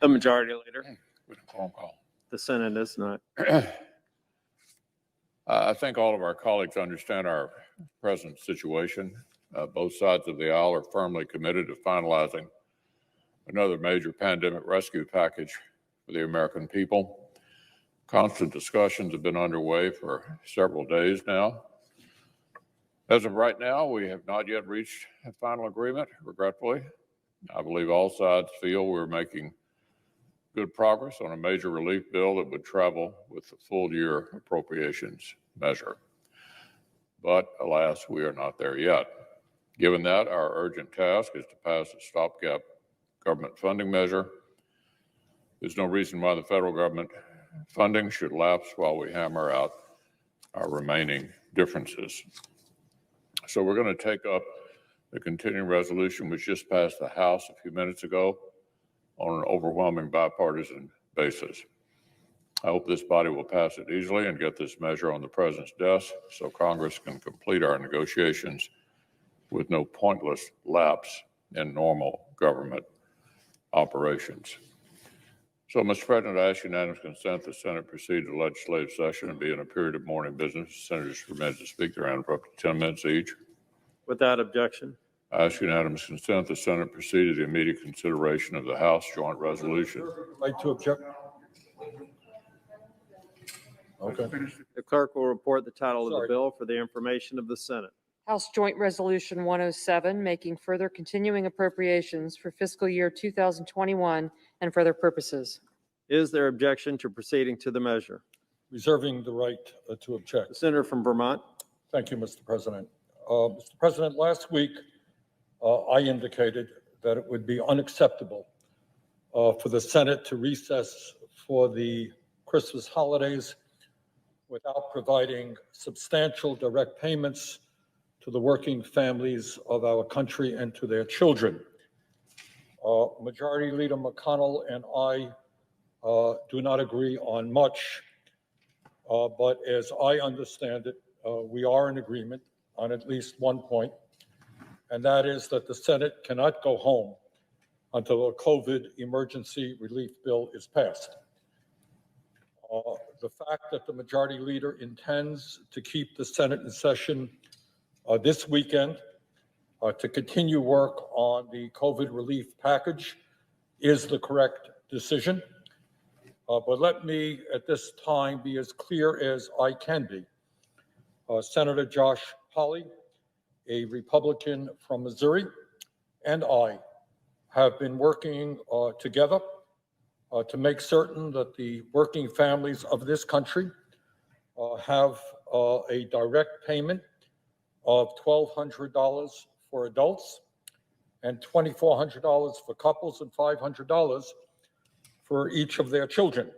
The majority leader. With a phone call. The Senate is not. I think all of our colleagues understand our present situation. Both sides of the aisle are firmly committed to finalizing another major pandemic rescue package for the American people. Constant discussions have been underway for several days now. As of right now, we have not yet reached a final agreement, regretfully. I believe all sides feel we're making good progress on a major relief bill that would travel with the full year appropriations measure. But alas, we are not there yet. Given that, our urgent task is to pass a stopgap government funding measure. There's no reason why the federal government funding should lapse while we hammer out our remaining differences. So we're going to take up the continuing resolution which just passed the House a few minutes ago on an overwhelming bipartisan basis. I hope this body will pass it easily and get this measure on the President's desk so Congress can complete our negotiations with no pointless lapse in normal government operations. So, Mr. President, I ask unanimous consent the Senate proceed to legislative session and be in a period of morning business. Senators are permitted to speak around for up to 10 minutes each. Without objection. I ask unanimous consent the Senate proceed to the immediate consideration of the House joint resolution. Right to object. Okay. The clerk will report the title of Sorry. the bill for the information of the Senate. House Joint Resolution 107, making further continuing appropriations for fiscal year 2021 and for other purposes. Is there objection to proceeding to the measure? Reserving the right to The object. senator from Vermont. Thank you, Mr. President. Mr. President, last week I indicated that it would be unacceptable for the Senate to recess for the Christmas holidays without providing substantial direct payments to the working families of our country and to their children. Majority Leader McConnell and I do not agree on much, but as I understand it, we are in agreement on at least one point, and that is that the Senate cannot go home until a COVID emergency relief bill is passed. The fact that the Majority Leader intends to keep the Senate in session this weekend to continue work on the COVID relief package is the correct decision. But let me at this time be as clear as I can be. Senator Josh Hawley, a Republican from Missouri, and I have been working together to make certain that the working families of this country have a direct payment of $1,200 for adults and $2,400 for couples and $500 for each of their children.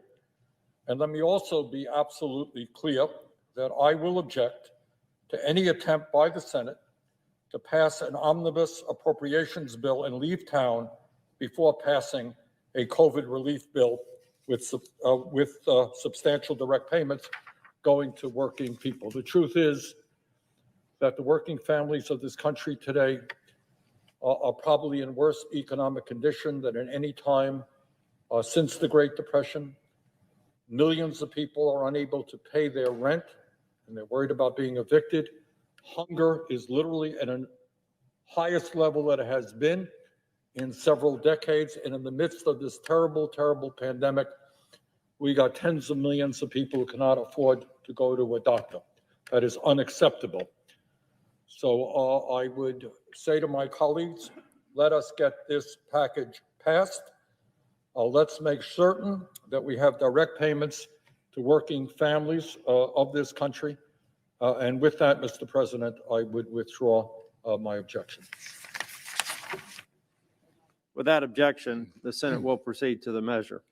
And let me also be absolutely clear that I will object to any attempt by the Senate to pass an omnibus appropriations bill and leave town before passing a COVID relief bill with substantial direct payments going to working people. The truth is that the working families of this country today are probably in worse economic condition than at any time since the Great Depression. Millions of people are unable to pay their rent, and they're worried about being evicted. Hunger is literally at an highest level that it has been in several decades. And in the midst of this terrible, terrible pandemic, we got tens of millions of people who cannot afford to go to a doctor. That is unacceptable. So I would say to my colleagues, let us get this package passed. Let's make certain that we have direct payments to working families of this country. And with that, Mr. President, I would withdraw my objection. Without objection, the Senate will proceed to the measure.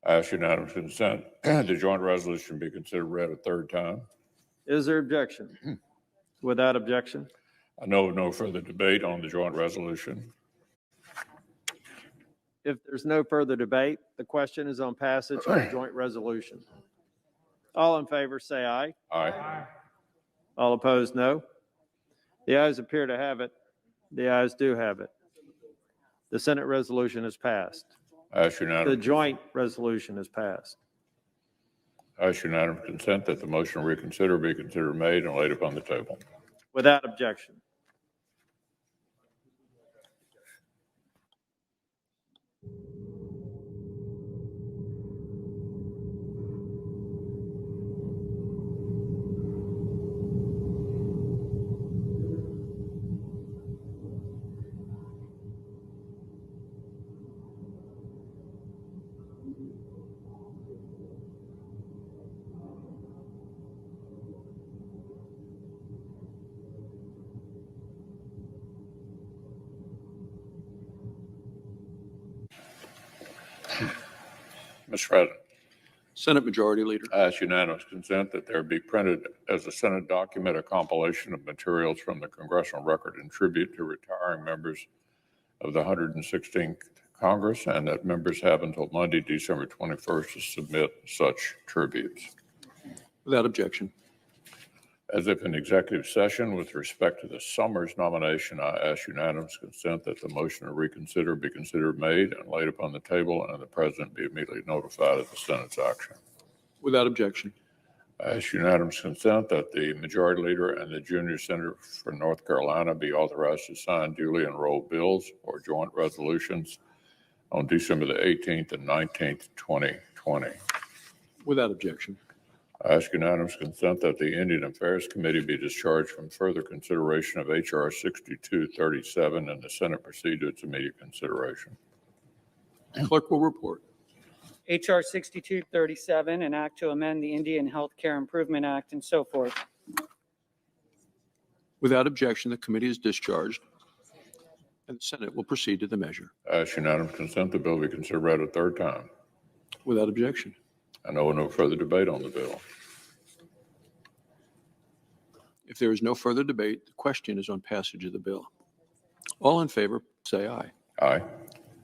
I ask unanimous consent the joint resolution be considered read a third time. Is there objection? Without objection. I know of no further debate on the joint resolution. If there's no further debate, the question is on passage of the joint resolution. All in favor, say aye. Aye. All opposed, no. The ayes appear to have it. The ayes do have it. The Senate resolution is passed. I ask The unanimous, joint resolution is passed. I ask unanimous consent that the motion to reconsider be considered made and laid upon the table. Without objection. Mr. President, Senate Majority Leader. I ask unanimous consent that there be printed as a Senate document a compilation of materials from the Congressional Record in tribute to retiring members of the 116th Congress, and that members have until Monday, December 21st to submit such tributes. Without objection. As if in executive session with respect to the Summers nomination, I ask unanimous consent that the motion to reconsider be considered made and laid upon the table, and the president be immediately notified of the Senate's action. Without objection. I ask unanimous consent that the majority leader and the junior senator for North Carolina be authorized to sign duly enrolled bills or joint resolutions on December the 18th and 19th, 2020. Without objection. I ask unanimous consent that the Indian Affairs Committee be discharged from further consideration of H.R. 6237 and the Senate proceed to its immediate consideration. Clerk will report. H.R. 6237, an act to amend the Indian Health Care Improvement Act and so forth. Without objection, the committee is discharged, and the Senate will proceed to the measure. I ask unanimous consent the bill be considered read a third time. Without objection. I know no further debate on the bill. If there is no further debate, the question is on passage of the bill. All in favor, say aye. Aye.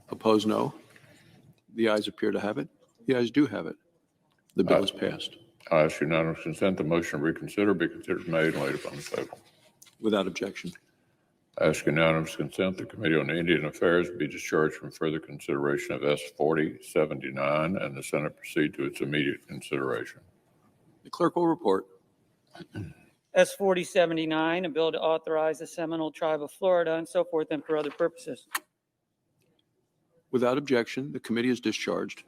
Opposed, no. The ayes appear to have it. The ayes do have it. The bill is passed. I ask unanimous consent the motion to reconsider be considered made and laid upon the table. Without objection. I ask unanimous consent the Committee on Indian Affairs be discharged from further consideration of S. 4079 and the Senate proceed to its immediate consideration. The clerk will report. S. 4079, a bill to authorize the Seminole Tribe of Florida and so forth and for other purposes. Without objection, the committee is discharged.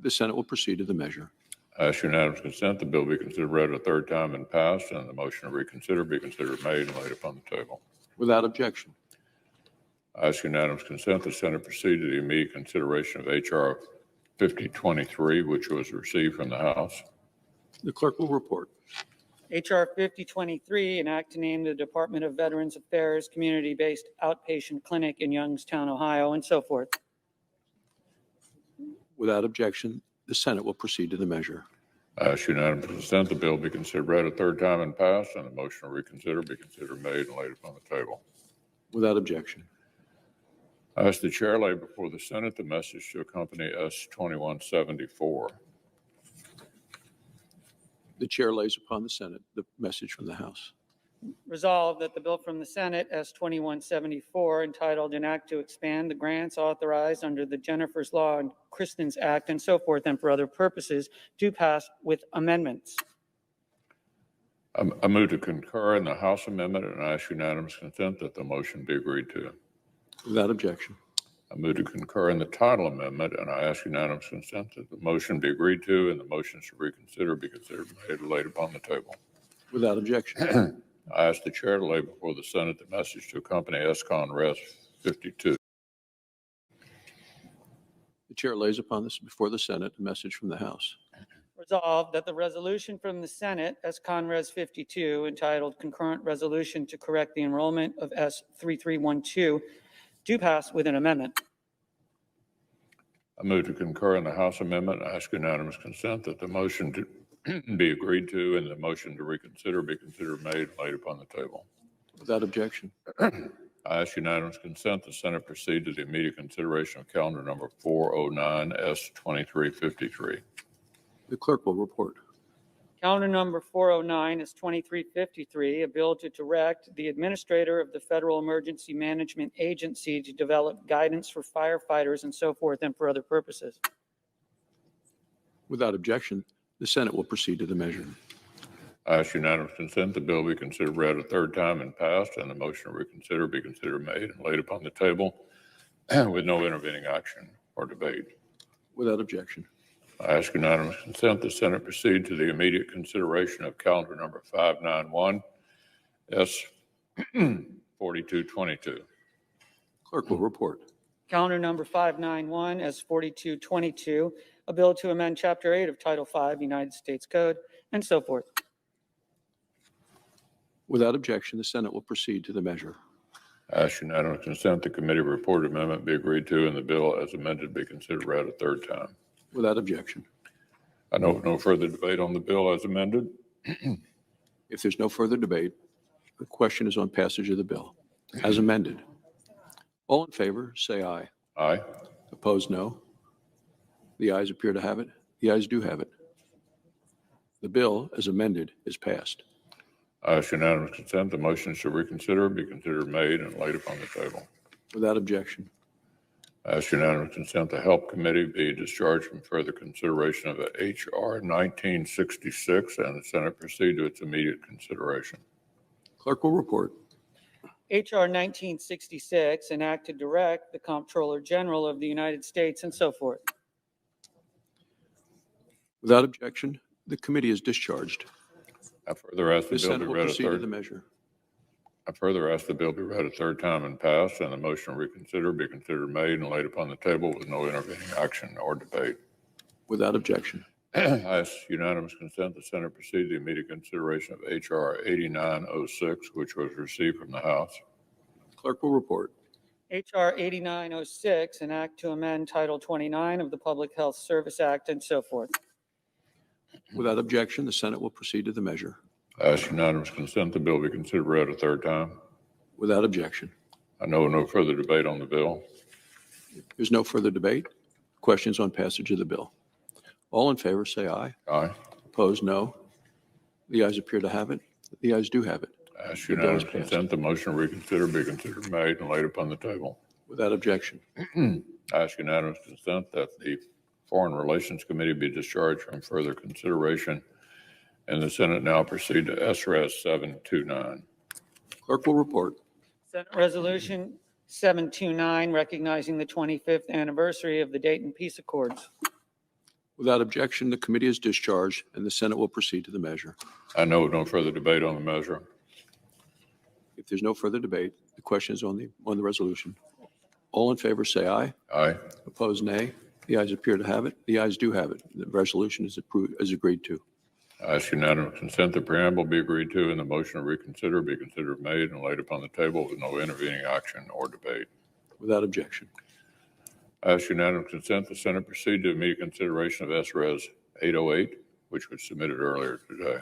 The Senate will proceed to the measure. I ask unanimous consent the bill be considered read a third time and passed, and the motion to reconsider be considered made and laid upon the table. Without objection. I ask unanimous consent the Senate proceed to the immediate consideration of H.R. 5023, which was received from the House. The clerk will report. H.R. 5023, an act to name the Department of Veterans Affairs community-based outpatient clinic in Youngstown, Ohio, and so forth. Without objection, the Senate will proceed to the measure. I ask unanimous consent the bill be considered read a third time and passed, and the motion to reconsider be considered made and laid upon the table. Without objection. I ask the chair lay before the Senate the message to accompany S. 2174. The chair lays upon the Senate the message from the House. Resolved that the bill from the Senate, S. 2174, entitled an act to expand the grants authorized under the Jennifer's Law and Kristen's Act and so forth and for other purposes, do pass with amendments. I move to concur in the House amendment and I ask unanimous consent that the motion be agreed to. Without objection. I move to concur in the title amendment and I ask unanimous consent that the motion be agreed to and the motions to reconsider be considered made and laid upon the table. Without objection. I ask the chair to lay before the Senate the message to accompany S-Con Res 52. The chair lays upon this before the Senate a message from the House. Resolved that the resolution from the Senate, S. Conres 52, entitled Concurrent Resolution to Correct the Enrollment of S. 3312, do pass with an amendment. I move to concur in the House amendment and ask unanimous consent that the motion to be agreed to and the motion to reconsider be considered made and laid upon the table. Without objection. I ask unanimous consent the Senate proceed to the immediate consideration of calendar number 409 S 2353. The clerk will report. Calendar number 409 is 2353, a bill to direct the administrator of the Federal Emergency Management Agency to develop guidance for firefighters and so forth and for other purposes. Without objection, the Senate will proceed to the measure. I ask unanimous consent the bill be considered read a third time and passed, and the motion to reconsider be considered made and laid upon the table with no intervening action or debate. Without objection. I ask unanimous consent the Senate proceed to the immediate consideration of calendar number 591, S 4222. Clerk will report. Calendar number 591 as 4222, a bill to amend Chapter 8 of Title 5 United States Code and so forth. Without objection, the Senate will proceed to the measure. I ask unanimous consent the committee report amendment be agreed to and the bill as amended be considered read a third time. Without objection. I know no further debate on the bill as amended. If there's no further debate, the question is on passage of the bill as amended. All in favor, say aye. Aye. Opposed, no. The ayes appear to have it. The ayes do have it. The bill, as amended, is passed. I ask unanimous consent the motion to reconsider be considered made and laid upon the table. Without objection. I ask unanimous consent the Help Committee be discharged from further consideration of H.R. 1966 and the Senate proceed to its immediate consideration. Clerk will report. H.R. 1966, an act to direct the Comptroller General of the United States and so forth. Without objection, the committee is discharged. I further ask The the bill be Senate will read a proceed to the third. measure. I further ask the bill be read a third time and passed, and the motion to reconsider be considered made and laid upon the table with no intervening action or debate. Without objection. I ask unanimous consent the Senate proceed to the immediate consideration of H.R. 8906, which was received from the House. Clerk will report. H.R. 8906, an act to amend Title 29 of the Public Health Service Act and so forth. Without objection, the Senate will proceed to the measure. I ask unanimous consent the bill be considered read a third time. Without objection. I know no further debate on the bill. There's no further debate. Questions on passage of the bill. All in favor, say aye. Aye. Opposed, no. The ayes appear to have it. The ayes do have it. I ask The bill is unanimous passed. consent the motion to reconsider be considered made and laid upon the table. Without objection. I ask unanimous consent that the Foreign Relations Committee be discharged from further consideration, and the Senate now proceed to SRES 729. Clerk will report. Senate Resolution 729, recognizing the 25th anniversary of the Dayton Peace Accords. Without objection, the committee is discharged, and the Senate will proceed to the measure. I know no further debate on the measure. If there's no further debate, the question is on the resolution. All in favor, say aye. Aye. Opposed, nay. The ayes appear to have it. The ayes do have it. The resolution is approved, is agreed to. I ask unanimous consent the preamble be agreed to and the motion to reconsider be considered made and laid upon the table with no intervening action or debate. Without objection. I ask unanimous consent the Senate proceed to immediate consideration of SRES 808, which was submitted earlier today.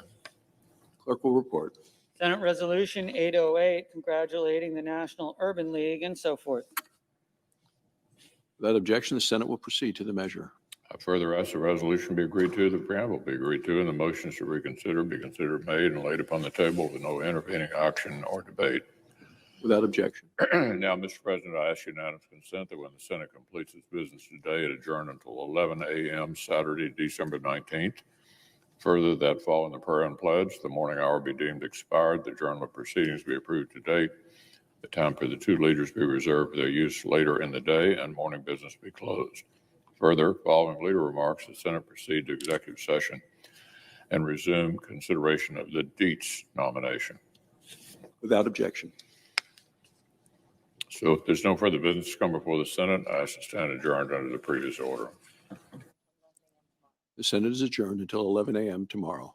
Clerk will report. Senate Resolution 808, congratulating the National Urban League and so forth. Without objection, the Senate will proceed to the measure. I further ask the resolution be agreed to, the preamble be agreed to, and the motions to reconsider be considered made and laid upon the table with no intervening action or debate. Without objection. Now, Mr. President, I ask unanimous consent that when the Senate completes its business today, it adjourn until 11 a.m. Saturday, December 19th. Further, that following the prayer and pledge, the morning hour be deemed expired, the journal of proceedings be approved today, the time for the two leaders be reserved for their use later in the day, and morning business be closed. Further, following leader remarks, the Senate proceed to executive session and resume consideration of the Dietz nomination. Without objection. So if there's no further business to come before the Senate, I ask to stand adjourned under the previous order. The Senate is adjourned until 11 a.m. tomorrow.